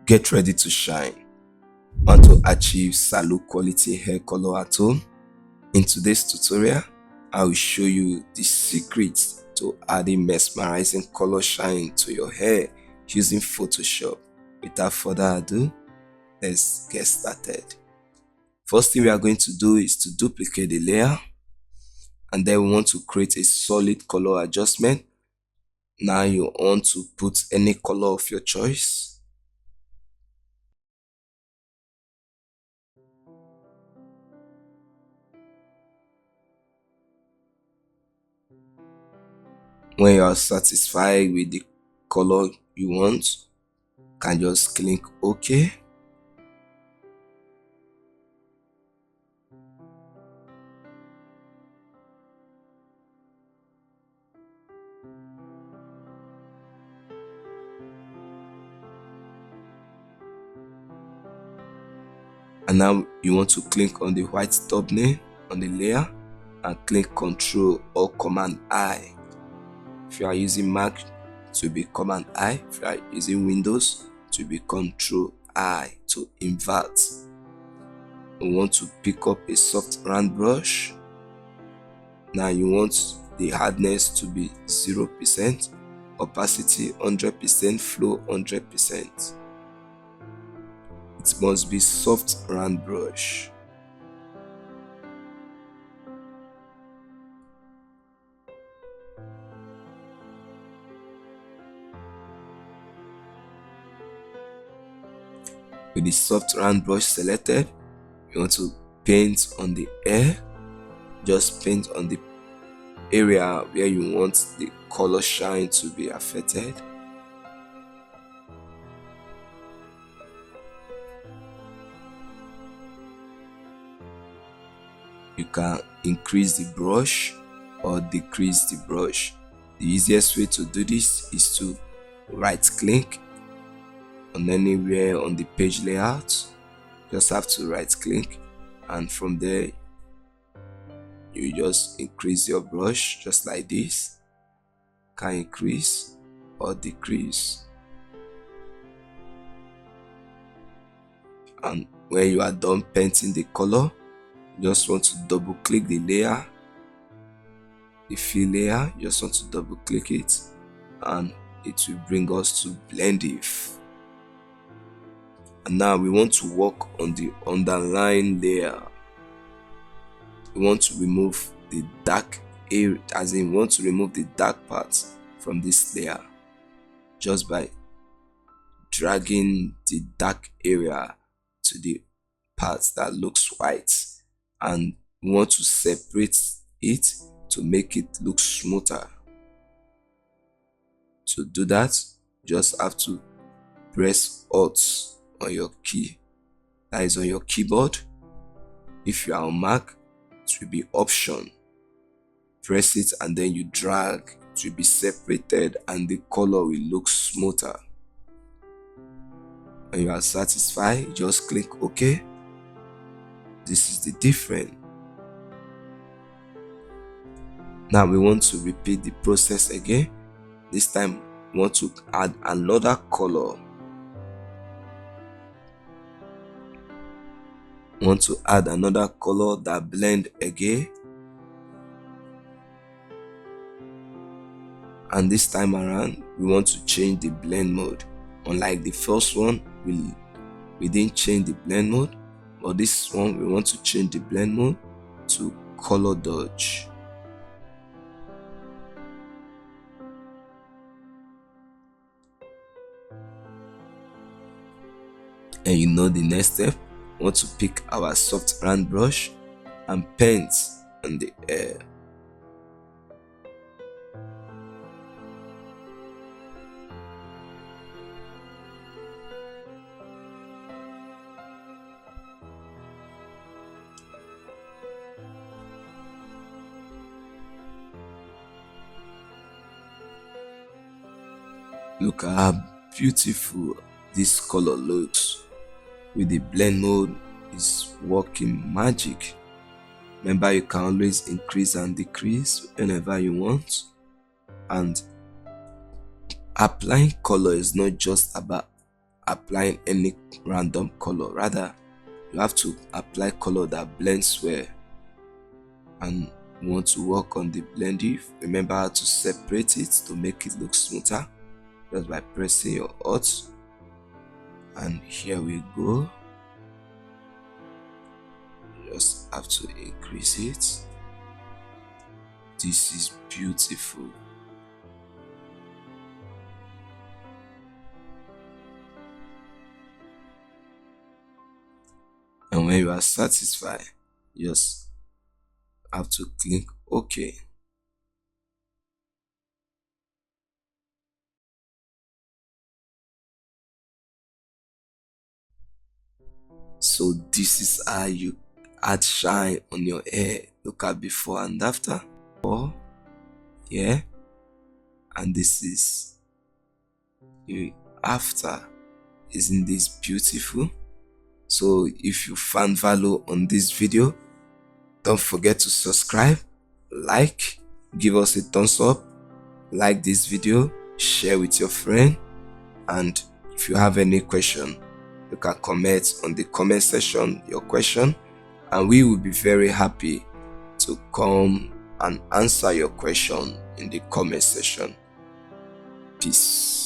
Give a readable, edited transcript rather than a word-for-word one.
Get ready to shine. Want to achieve Salon-quality hair color at home? In today's tutorial, I will show you the secrets to adding mesmerizing color shine to your hair using Photoshop. Without further ado, let's get started. First thing we are going to do is to duplicate the layer, and then we want to create a solid color adjustment. Now you want to put any color of your choice. When you are satisfied with the color you want, you can just click OK. And now you want to click on the white thumbnail on the layer and click Ctrl or Command I. If you are using Mac, it will be Command I. If you are using Windows, it will be Ctrl I to invert. You want to pick up a soft round brush. Now you want the hardness to be 0%, opacity 100%, flow 100%. It must be soft round brush. With the soft round brush selected, you want to paint on the hair. Just paint on the area where you want the color shine to be affected. You can increase the brush or decrease the brush. The easiest way to do this is to right click on anywhere on the page layout. Just have to right click, and from there you just increase your brush just like this. Can increase or decrease. And when you are done painting the color, you just want to double click the layer, the fill layer. You just want to double click it, and it will bring us to blend if. And now we want to work on the underline layer. We want to remove the dark area, as in we want to remove the dark parts from this layer just by dragging the dark area to the parts that looks white, and we want to separate it to make it look smoother. To do that, you just have to press Alt on your key, that is on your keyboard. If you are on Mac, it will be Option. Press it and then you drag. It will be separated and the color will look smoother. When you are satisfied, just click OK. This is the difference. Now we want to repeat the process again. This time we want to add another color. Want to add another color that blend again, and this time around we want to change the blend mode. Unlike the first one, we didn't change the blend mode, but this one we want to change the blend mode to color dodge. And you know the next step. Want to pick our soft round brush and paint on the hair. Look at how beautiful this color looks. With the blend mode, is working magic. Remember, you can always increase and decrease whenever you want. And applying color is not just about applying any random color. Rather, you have to apply color that blends well. And you want to work on the blending, remember how to separate it to make it look smoother, just by pressing your Alt. And here we go. You just have to increase it. This is beautiful. And when you are satisfied, you just have to click OK. So this is how you add shine on your hair. Look at before and after. Yeah, and this is you after. Isn't this beautiful? So if you found value on this video, don't forget to subscribe, like, give us a thumbs up, like this video, share with your friend, and if you have any question, you can comment on the comment section your question, and we will be very happy to come and answer your question in the comment section. Peace.